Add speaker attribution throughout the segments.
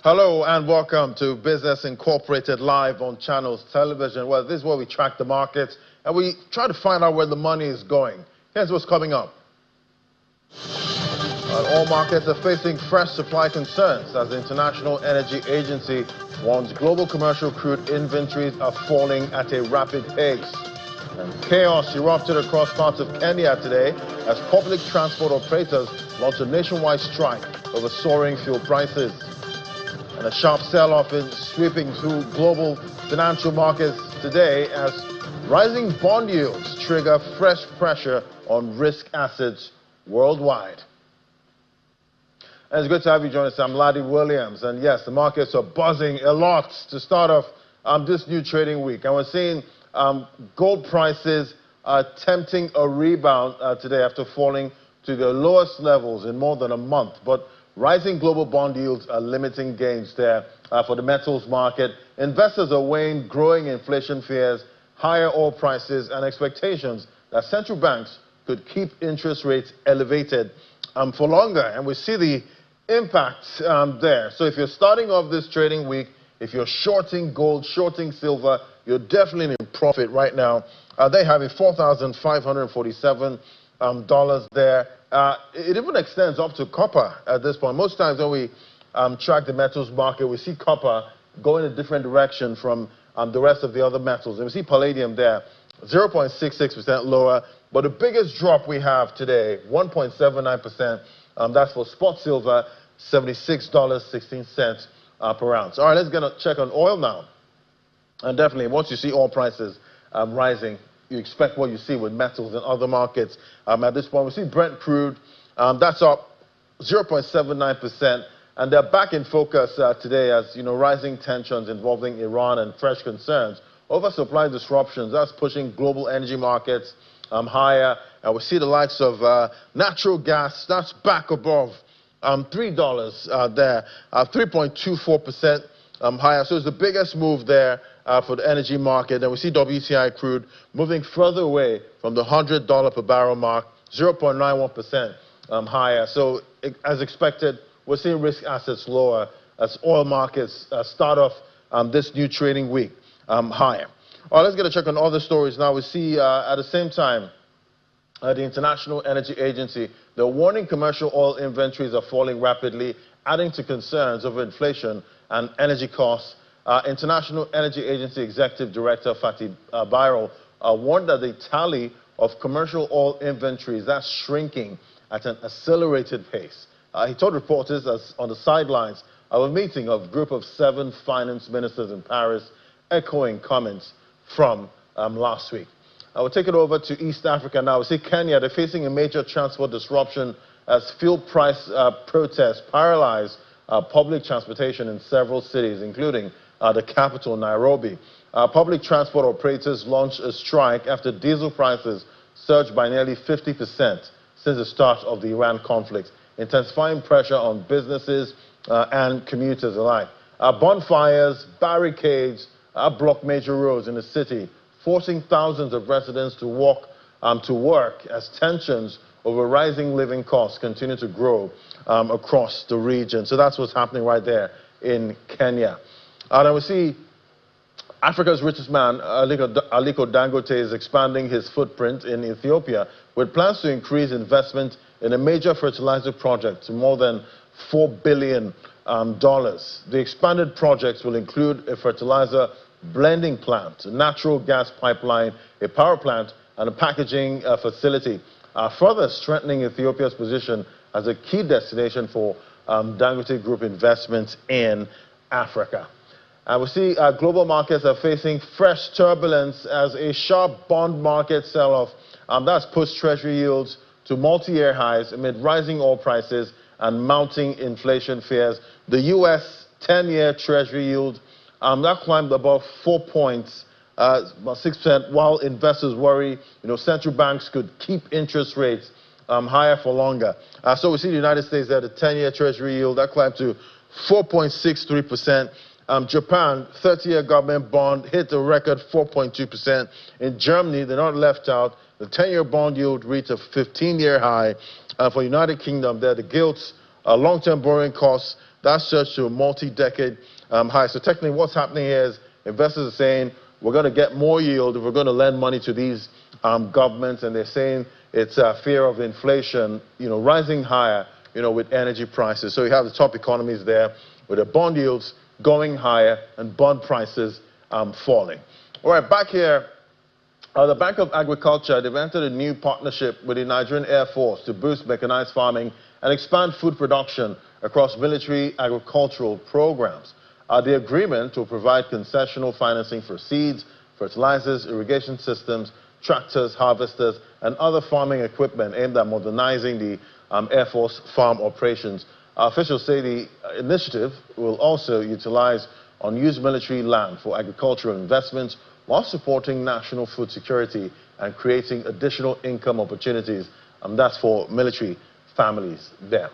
Speaker 1: Hello and welcome to Business Incorporated live on Channels Television. Well, this is where we track the markets and we try to find out where the money is going. Here's what's coming up. All markets are facing fresh supply concerns as the International Energy Agency warns global commercial crude inventories are falling at a rapid pace. And chaos erupted across parts of Kenya today as public transport operators launched a nationwide strike over soaring fuel prices. And a sharp sell-off is sweeping through global financial markets today as rising bond yields trigger fresh pressure on risk assets worldwide. And it's good to have you join us. I'm Laddie Williams. And yes, the markets are buzzing a lot to start off this new trading week. And we're seeing gold prices attempting a rebound today after falling to the lowest levels in more than a month. But rising global bond yields are limiting gains there for the metals market. Investors are weighing growing inflation fears, higher oil prices, and expectations that central banks could keep interest rates elevated for longer. And we see the impact there. So if you're starting off this trading week, if you're shorting gold, shorting silver, you're definitely in profit right now. They have a $4,547 there. It even extends up to copper at this point. Most times when we track the metals market, we see copper going a different direction from the rest of the other metals. And we see palladium there, 0.66% lower. But the biggest drop we have today, 1.79%, that's for spot silver, $76.16 per ounce. All right, let's get a check on oil now. And definitely, once you see oil prices rising, you expect what you see with metals and other markets. At this point, we see Brent crude, that's up 0.79%, and they're back in focus today as, rising tensions involving Iran and fresh concerns over supply disruptions. That's pushing global energy markets higher. And we see the likes of natural gas, that's back above $3 there, 3.24% higher. So it's the biggest move there for the energy market. And we see WTI crude moving further away from the $100 per barrel mark, 0.91% higher. So as expected, we're seeing risk assets lower as oil markets start off this new trading week higher. All right, let's get a check on other stories now. We see at the same time, the International Energy Agency, they're warning commercial oil inventories are falling rapidly, adding to concerns over inflation and energy costs. International Energy Agency Executive Director Fatih Birol warned that the tally of commercial oil inventories that's shrinking at an accelerated pace. He told reporters on the sidelines of a meeting of a group of 7 finance ministers in Paris, echoing comments from last week. We'll take it over to East Africa now. We see Kenya, they're facing a major transport disruption as fuel price protests paralyze public transportation in several cities, including the capital, Nairobi. Public transport operators launched a strike after diesel prices surged by nearly 50% since the start of the Iran conflict, intensifying pressure on businesses and commuters alike. Bonfires, barricades block major roads in the city, forcing thousands of residents to walk to work as tensions over rising living costs continue to grow across the region. So that's what's happening right there in Kenya. Now we see Africa's richest man, Aliko Dangote, is expanding his footprint in Ethiopia with plans to increase investment in a major fertilizer project to more than $4 billion. The expanded projects will include a fertilizer blending plant, a natural gas pipeline, a power plant, and a packaging facility, further strengthening Ethiopia's position as a key destination for Dangote Group investments in Africa. And we see global markets are facing fresh turbulence as a sharp bond market sell-off that's pushed Treasury yields to multi-year highs amid rising oil prices and mounting inflation fears. The U.S. 10-year Treasury yield that climbed above 4 points, about 6%, while investors worry, central banks could keep interest rates higher for longer. So we see the United States there, the 10-year Treasury yield that climbed to 4.63%. Japan, 30-year government bond hit a record 4.2%. In Germany, they're not left out. The 10-year bond yield reached a 15-year high. For United Kingdom, there the gilts, long-term borrowing costs That's surged to a multi-decade high. So technically what's happening here is investors are saying we're going to get more yield if we're going to lend money to these governments, and they're saying it's fear of inflation, rising higher, with energy prices. So you have the top economies there with the bond yields going higher and bond prices falling. All right, back here, the Bank of Agriculture, they've entered a new partnership with the Nigerian Air Force to boost mechanized farming and expand food production across military agricultural programs. The agreement will provide concessional financing for seeds, fertilizers, irrigation systems, tractors, harvesters, and other farming equipment aimed at modernizing the Air Force farm operations. Officials say the initiative will also utilize unused military land for agricultural investments while supporting national food security and creating additional income opportunities. That's for military families there.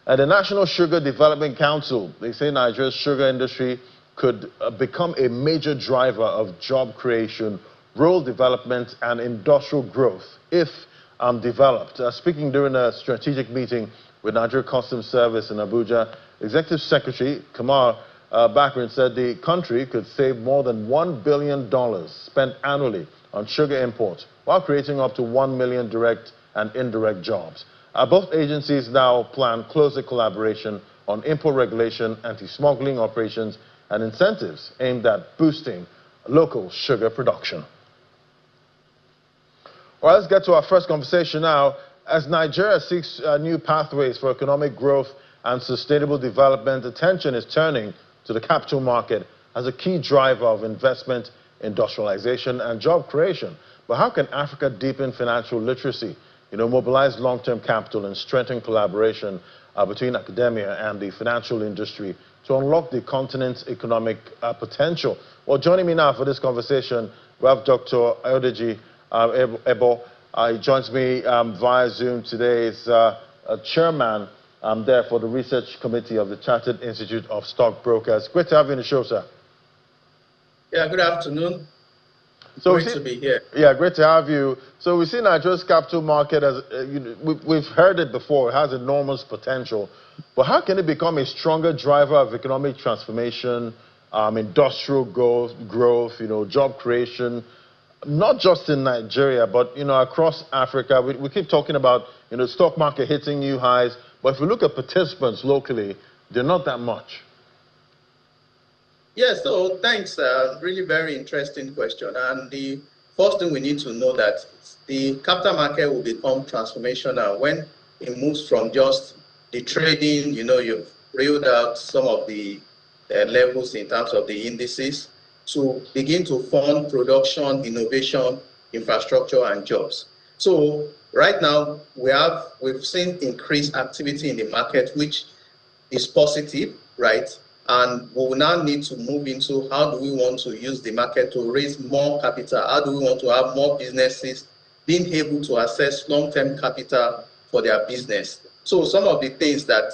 Speaker 1: The National Sugar Development Council, they say Nigeria's sugar industry could become a major driver of job creation, rural development, and industrial growth if developed. Speaking during a strategic meeting with Nigeria Customs Service in Abuja, Executive Secretary Kamar Bakrin said the country could save more than $1 billion spent annually on sugar imports while creating up to 1 million direct and indirect jobs. Both agencies now plan closer collaboration on import regulation, anti-smuggling operations, and incentives aimed at boosting local sugar production. All right, let's get to our first conversation now. As Nigeria seeks new pathways for economic growth and sustainable development, attention is turning to the capital market as a key driver of investment, industrialization, and job creation. But how can Africa deepen financial literacy, mobilize long-term capital and strengthen collaboration between academia and the financial industry to unlock the continent's economic potential? Well, joining me now for this conversation, we have Dr. Ayodeji Ebo. He joins me via Zoom today. He's a chairman there for the research committee of the Chartered Institute of Stockbrokers. Great to have you in the show, sir.
Speaker 2: Yeah, good afternoon. So great to be here.
Speaker 1: Yeah, great to have you. So we see Nigeria's capital market as, we've heard it before, it has enormous potential. But how can it become a stronger driver of economic transformation, industrial growth, job creation, not just in Nigeria, but, across Africa? We keep talking about, the stock market hitting new highs. But if we look at participants locally, they're not that much.
Speaker 2: Yeah, so thanks. Really very interesting question. And the first thing we need to know that the capital market will become transformational when it moves from just the trading, you've reeled out some of the levels in terms of the indices, to begin to fund production, innovation, infrastructure, and jobs. So right now, we've seen increased activity in the market, which is positive, right? And we will now need to move into how do we want to use the market to raise more capital? How do we want to have more businesses being able to access long-term capital for their business? So some of the things that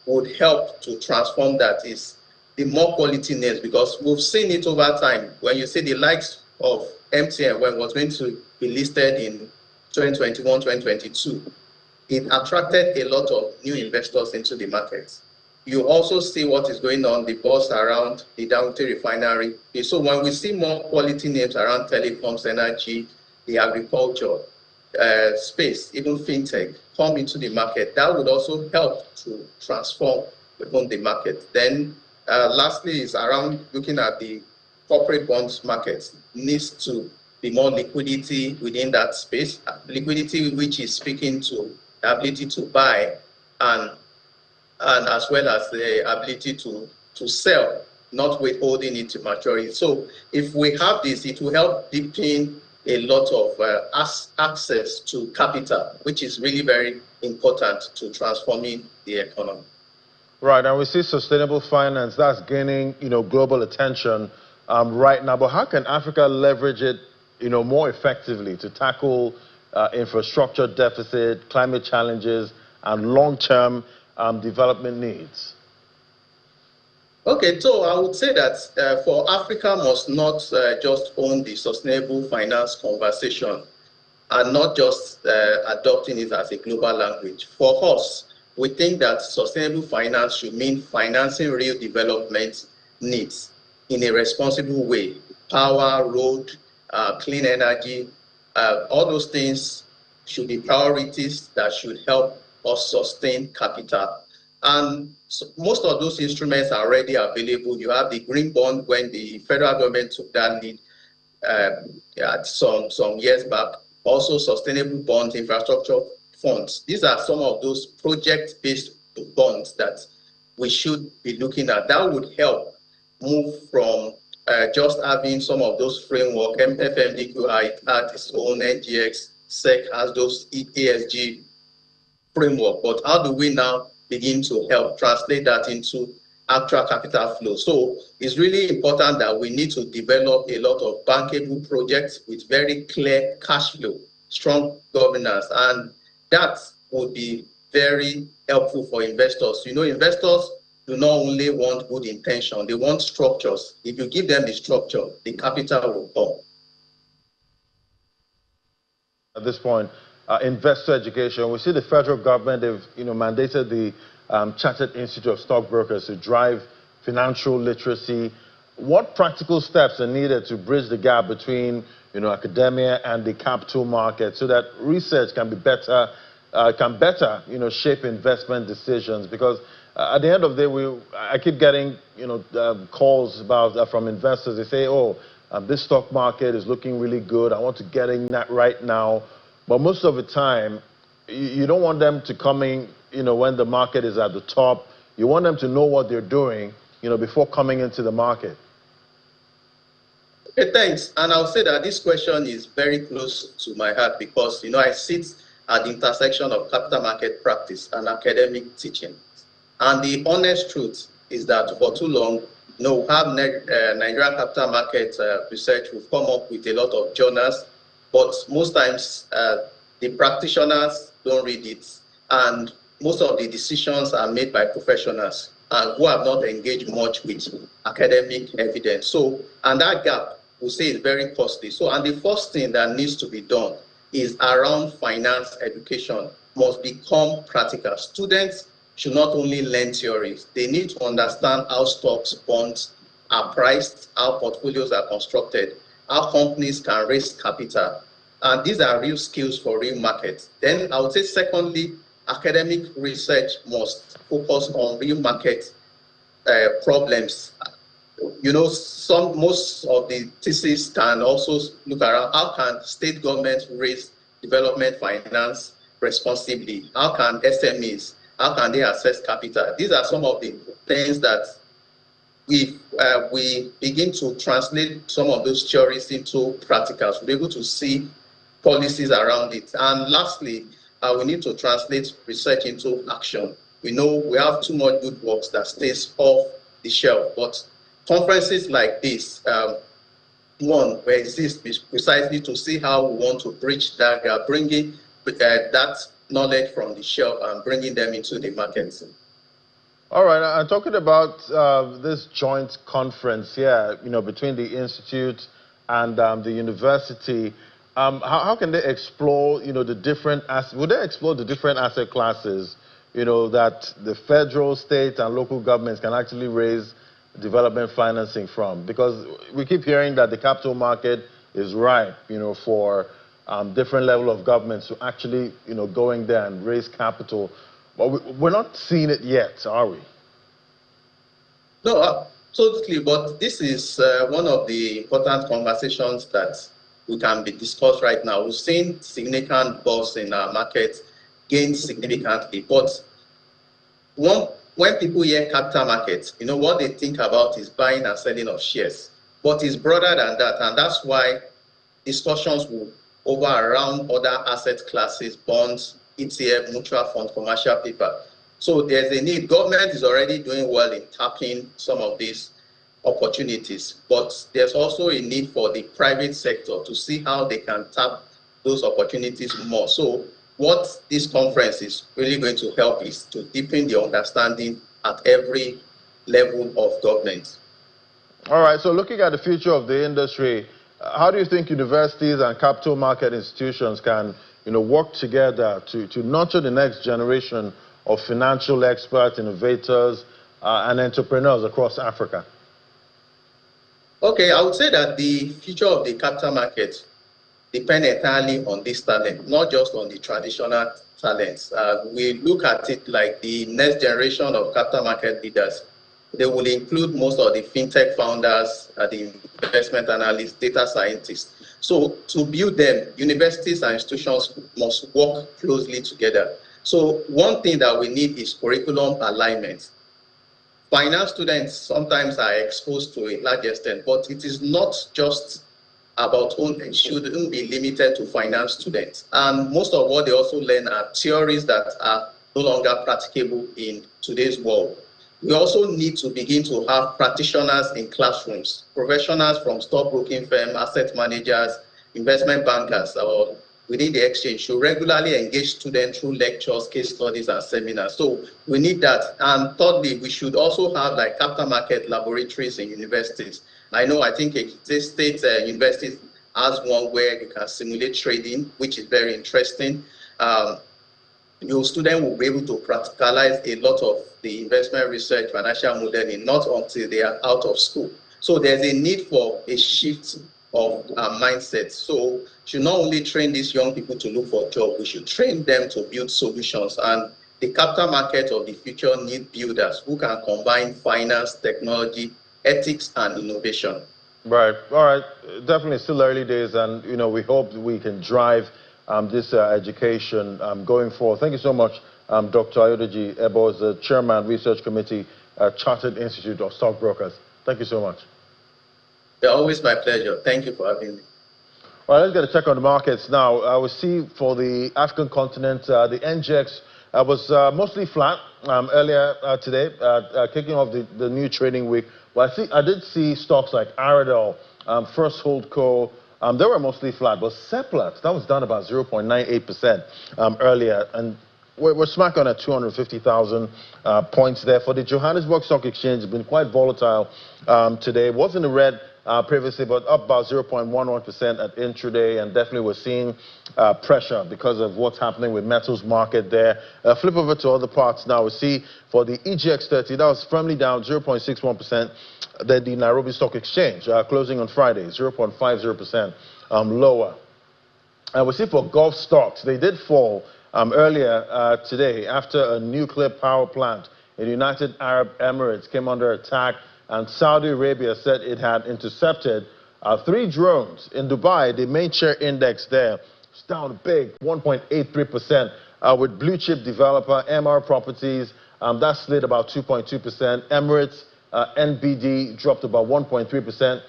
Speaker 2: would help to transform that is the more quality names, because we've seen it over time. When you see the likes of MTN, when it was going to be listed in 2021, 2022, it attracted a lot of new investors into the market. You also see what is going on, the buzz around the Dangote refinery. So when we see more quality names around telecoms, energy, the agriculture space, even fintech, come into the market, that would also help to transform within the market. Then lastly is around looking at the corporate bonds market. Needs to be more liquidity within that space, liquidity which is speaking to the ability to buy and as well as the ability to sell, not withholding it to maturity. So if we have this, it will help deepen a lot of access to capital, which is really very important to transforming the economy.
Speaker 1: Right, and we see sustainable finance, that's gaining, global attention right now. But how can Africa leverage it, more effectively to tackle infrastructure deficit, climate challenges, and long-term development needs?
Speaker 2: Okay, so I would say that for Africa must not just own the sustainable finance conversation and not just adopting it as a global language. For us, we think that sustainable finance should mean financing real development needs in a responsible way. Power, road, clean energy, all those things should be priorities that should help us sustain capital. And so most of those instruments are already available. You have the green bond when the federal government took that lead some years back. Also sustainable bonds, infrastructure funds. These are some of those project-based bonds that we should be looking at. That would help move from just having some of those framework. FMDQ had its own, NGX, SEC has those ESG framework. But how do we now begin to help translate that into actual capital flow? So it's really important that we need to develop a lot of bankable projects with very clear cash flow, strong governance, and that would be very helpful for investors. You know, investors do not only want good intention, they want structures. If you give them the structure, the capital will come.
Speaker 1: At this point, investor education, we see the federal government, they've mandated the Chartered Institute of Stockbrokers to drive financial literacy. What practical steps are needed to bridge the gap between academia and the capital market so that research can be better, shape investment decisions? Because at the end of the day, I keep getting calls from investors. They say, "Oh, this stock market is looking really good. I want to get in that right now." But most of the time, you don't want them to come in, when the market is at the top. You want them to know what they're doing, before coming into the market.
Speaker 2: Okay, thanks. And I'll say that this question is very close to my heart because, I sit at the intersection of capital market practice and academic teaching. And the honest truth is that for too long, we have Nigerian capital market research. We've come up with a lot of journals, but most times the practitioners don't read it. And most of the decisions are made by professionals who have not engaged much with academic evidence. So, and that gap, we say, is very costly. So, and the first thing that needs to be done is around finance education must become practical. Students should not only learn theories, they need to understand how stocks, bonds are priced, how portfolios are constructed, how companies can raise capital. And these are real skills for real markets. Then I would say, secondly, academic research must focus on real market problems. Most of the thesis can also look around how can state governments raise development finance responsibly? How can SMEs, how can they access capital? These are some of the things that we begin to translate some of those theories into practicals. We'll be able to see policies around it. And lastly, we need to translate research into action. We know we have too much good works that stays off the shelf, but conferences like this, will exist precisely to see how we want to bridge that gap, bringing that knowledge from the shelf and bringing them into the market.
Speaker 1: All right, I'm talking about this joint conference here, between the institute and the university. How can they explore, the different would they explore the different asset classes, that the federal, state, and local governments can actually raise development financing from? Because we keep hearing that the capital market is ripe, for different level of governments to actually, go in there and raise capital. But we're not seeing it yet, are we?
Speaker 2: No, absolutely. But this is one of the important conversations that we can be discussed right now. We've seen significant buzz in our market gain significantly. But when people hear capital markets, what they think about is buying and selling of shares. But it's broader than that. And that's why discussions will over around other asset classes, bonds, ETF, mutual fund, commercial paper. So there's a need. Government is already doing well in tapping some of these opportunities, but there's also a need for the private sector to see how they can tap those opportunities more. So what this conference is really going to help is to deepen the understanding at every level of government.
Speaker 1: All right, so looking at the future of the industry, how do you think universities and capital market institutions can work together to nurture the next generation of financial experts, innovators, and entrepreneurs across Africa?
Speaker 2: Okay, I would say that the future of the capital market depends entirely on this talent, not just on the traditional talents. We look at it like the next generation of capital market leaders. They will include most of the fintech founders, the investment analysts, data scientists. So to build them, universities and institutions must work closely together. So one thing that we need is curriculum alignment. Finance students sometimes are exposed to a large extent, but it is not just about it shouldn't be limited to finance students. And most of what they also learn are theories that are no longer practicable in today's world. We also need to begin to have practitioners in classrooms, professionals from stockbroking firms, asset managers, investment bankers, or within the exchange should regularly engage students through lectures, case studies, and seminars. So we need that. And thirdly, we should also have like capital market laboratories in universities. I think a state university has one where you can simulate trading, which is very interesting. Your student will be able to practicalize a lot of the investment research, financial modeling, not until they are out of school. So there's a need for a shift of mindset. So we should not only train these young people to look for jobs, we should train them to build solutions. And the capital market of the future need builders who can combine finance, technology, ethics, and innovation.
Speaker 1: Right. All right. Definitely still early days, and we hope we can drive this education going forward. Thank you so much, Dr. Ayodeji Ebo, the Chairman, Research Committee, Chartered Institute of Stockbrokers. Thank you so much.
Speaker 2: They're always my pleasure. Thank you for having me.
Speaker 1: All right, let's get a check on the markets now. We see for the African continent, the NGX was mostly flat earlier today, kicking off the new trading week. Well, I did see stocks like Aradel, First Holdco, they were mostly flat, but Seplat, that was down about 0.98% earlier, and we're smack on at 250,000 points there. For the Johannesburg Stock Exchange, it's been quite volatile today. It was in the red previously, but up about 0.11% at intraday, and definitely we're seeing pressure because of what's happening with metals market there. Flip over to other parts now. We see for the EGX30, that was firmly down 0.61%. Then the Nairobi Stock Exchange closing on Friday, 0.50% lower. And we see for Gulf stocks, they did fall earlier today after a nuclear power plant in the United Arab Emirates came under attack, and Saudi Arabia said it had intercepted 3 drones in Dubai. The main share index there is down big, 1.83%, with blue chip developer MR Properties, that slid about 2.2%. Emirates, NBD dropped about 1.3%.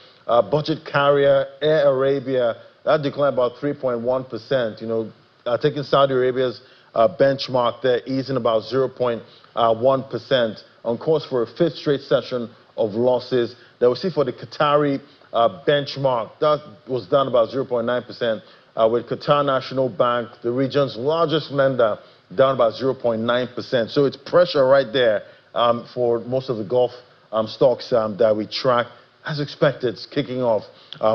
Speaker 1: Budget carrier Air Arabia, that declined about 3.1%. Taking Saudi Arabia's benchmark there, easing about 0.1%, on course for a 5th straight session of losses. That we see for the Qatari benchmark, that was down about 0.9%, with Qatar National Bank, the region's largest lender, down about 0.9%. So it's pressure right there for most of the Gulf stocks that we track. As expected, it's kicking off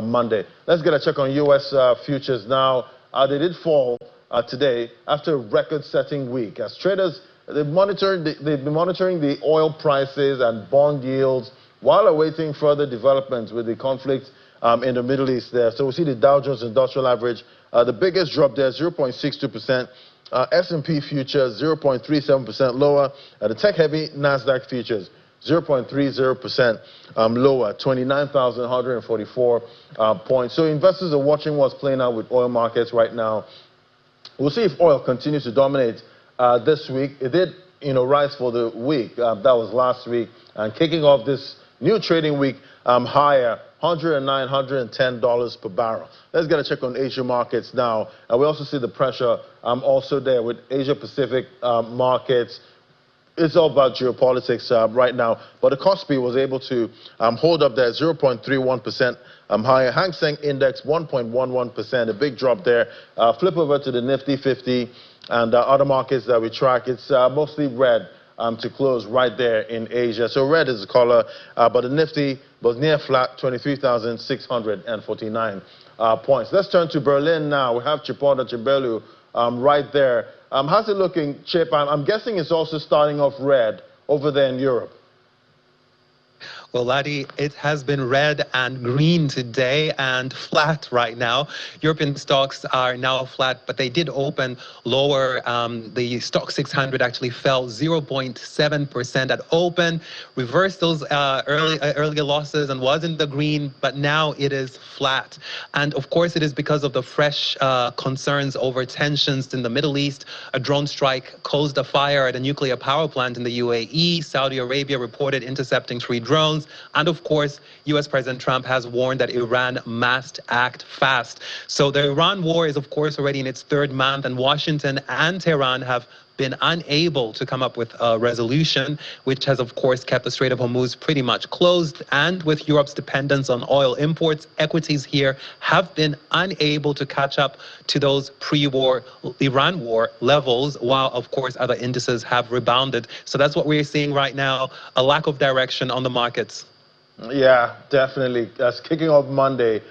Speaker 1: Monday. Let's get a check on U.S. futures now. They did fall today after a record-setting week. As traders, they've been monitoring the oil prices and bond yields while awaiting further developments with the conflict in the Middle East there. So we see the Dow Jones Industrial Average, the biggest drop there, 0.62%. S&P futures, 0.37% lower. The tech-heavy NASDAQ futures, 0.30% lower, 29,144 points. So investors are watching what's playing out with oil markets right now. We'll see if oil continues to dominate this week. It did, rise for the week. That was last week. And kicking off this new trading week higher, $109, $110 per barrel. Let's get a check on Asia markets now. And we also see the pressure also there with Asia Pacific markets. It's all about geopolitics right now. But the Kospi was able to hold up there, 0.31% higher. Hang Seng Index, 1.11%, a big drop there. Flip over to the Nifty 50 and other markets that we track. It's mostly red to close right there in Asia. So red is the color, but the Nifty was near flat, 23,649 points. Let's turn to Berlin now. We have Chipoda Chibelu right there. How's it looking, Chip? I'm guessing it's also starting off red over there in Europe.
Speaker 3: Well, Laddie, it has been red and green today and flat right now. European stocks are now flat, but they did open lower. The stock 600 actually fell 0.7% at open, reversed those earlier losses and was in the green, but now it is flat. And of course, it is because of the fresh concerns over tensions in the Middle East. A drone strike caused a fire at a nuclear power plant in the UAE. Saudi Arabia reported intercepting 3 drones. And of course, U.S. President Trump has warned that Iran must act fast. So the Iran war is, of course, already in its 3rd month, and Washington and Tehran have been unable to come up with a resolution, which has, of course, kept the Strait of Hormuz pretty much closed. And with Europe's dependence on oil imports, equities here have been unable to catch up to those pre-war Iran war levels, while, of course, other indices have rebounded. So that's what we're seeing right now, a lack of direction on the markets.
Speaker 1: Yeah, definitely. That's kicking off Monday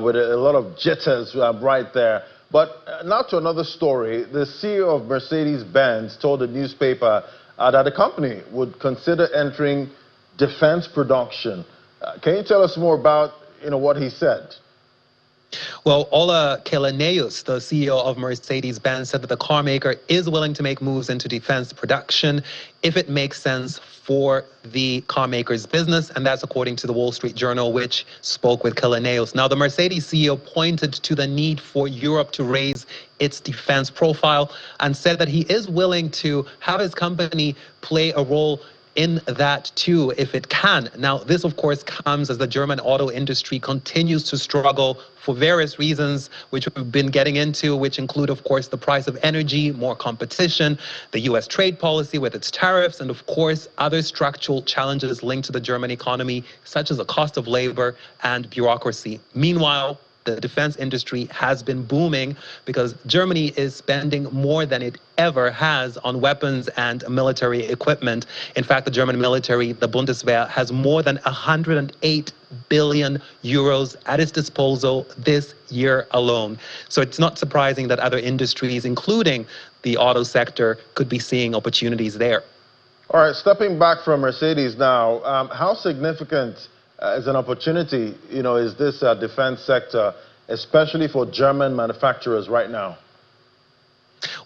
Speaker 1: with a lot of jitters right there. But now to another story. The CEO of Mercedes-Benz told the newspaper that the company would consider entering defense production. Can you tell us more about what he said?
Speaker 3: Well, Ola Keleneus, the CEO of Mercedes-Benz, said that the car maker is willing to make moves into defense production if it makes sense for the car maker's business, and that's according to the Wall Street Journal, which spoke with Keleneus. Now, the Mercedes CEO pointed to the need for Europe to raise its defense profile and said that he is willing to have his company play a role in that too, if it can. Now, this, of course, comes as the German auto industry continues to struggle for various reasons, which we've been getting into, which include, of course, the price of energy, more competition, the U.S. trade policy with its tariffs, and, of course, other structural challenges linked to the German economy, such as the cost of labor and bureaucracy. Meanwhile, the defense industry has been booming because Germany is spending more than it ever has on weapons and military equipment. In fact, the German military, the Bundeswehr, has more than 108 billion euros at its disposal this year alone. So it's not surprising that other industries, including the auto sector, could be seeing opportunities there.
Speaker 1: All right, stepping back from Mercedes now, how significant as an opportunity, is this defense sector, especially for German manufacturers right now?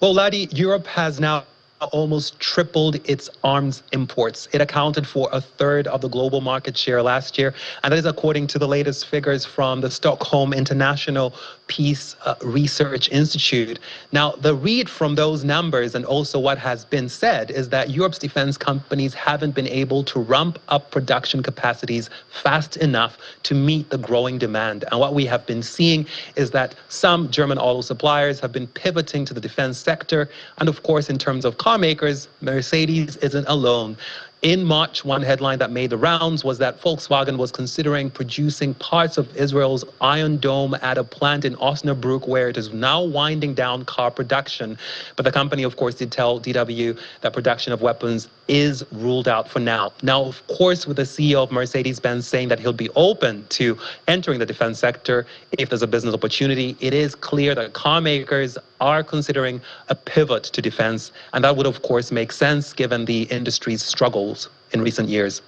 Speaker 3: Well, Laddie, Europe has now almost tripled its arms imports. It accounted for 1/3 of the global market share last year, and that is according to the latest figures from the Stockholm International Peace Research Institute. Now, the read from those numbers and also what has been said is that Europe's defense companies haven't been able to ramp up production capacities fast enough to meet the growing demand. And what we have been seeing is that some German auto suppliers have been pivoting to the defense sector. And of course, in terms of car makers, Mercedes isn't alone. In March, one headline that made the rounds was that Volkswagen was considering producing parts of Israel's Iron Dome at a plant in Osnabrück, where it is now winding down car production. But the company, of course, did tell DW that production of weapons is ruled out for now. Now, of course, with the CEO of Mercedes-Benz saying that he'll be open to entering the defense sector if there's a business opportunity, it is clear that car makers are considering a pivot to defense. And that would, of course, make sense given the industry's struggles in recent years.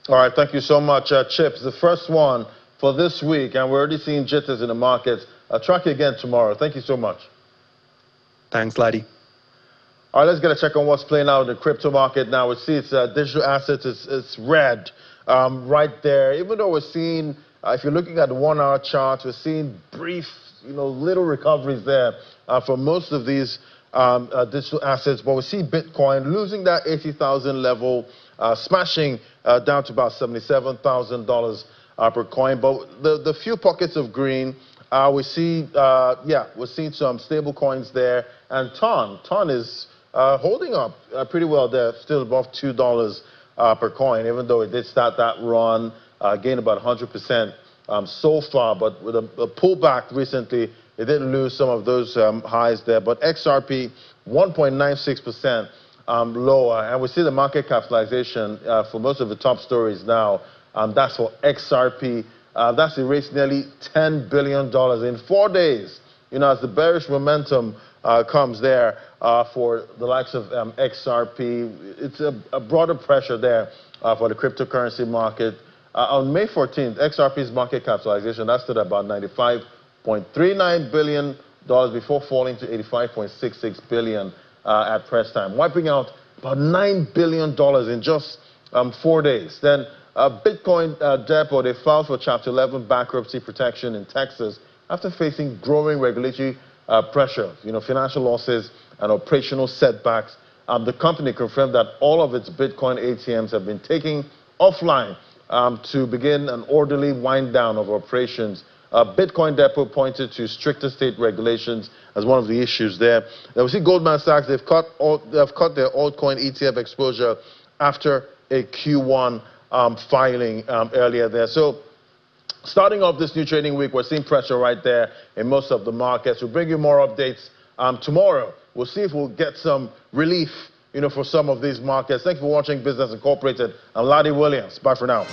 Speaker 1: All right, thank you so much, Chips. The first one for this week, and we're already seeing jitters in the markets. I'll track you again tomorrow. Thank you so much.
Speaker 3: Thanks, Laddie.
Speaker 1: All right, let's get a check on what's playing out in the crypto market now. We see it's digital assets, it's red right there. Even though we're seeing, if you're looking at the 1-hour charts, we're seeing brief, little recoveries there for most of these digital assets. But we see Bitcoin losing that 80,000 level, smashing down to about $77,000 per coin. But the few pockets of green, we see, we're seeing some stable coins there. And Ton is holding up pretty well there, still above $2 per coin, even though it did start that run, gained about 100% so far. But with a pullback recently, it did lose some of those highs there. But XRP, 1.96% lower. And we see the market capitalization for most of the top stories now. That's for XRP. That's erased nearly $10 billion in 4 days. As the bearish momentum comes there for the likes of XRP. It's a broader pressure there for the cryptocurrency market. On May 14th, XRP's market capitalization, that stood at about $95.39 billion before falling to $85.66 billion at press time, wiping out about $9 billion in just 4 days. Then Bitcoin Depot, they filed for Chapter 11 bankruptcy protection in Texas after facing growing regulatory pressure, financial losses and operational setbacks. The company confirmed that all of its Bitcoin ATMs have been taken offline to begin an orderly wind down of operations. Bitcoin Depot pointed to stricter state regulations as one of the issues there. Now we see Goldman Sachs, they've cut their altcoin ETF exposure after a Q1 filing earlier there. So starting off this new trading week, we're seeing pressure right there in most of the markets. We'll bring you more updates tomorrow. We'll see if we'll get some relief, for some of these markets. Thank you for watching Business Incorporated. I'm Ladi Williams. Bye for now.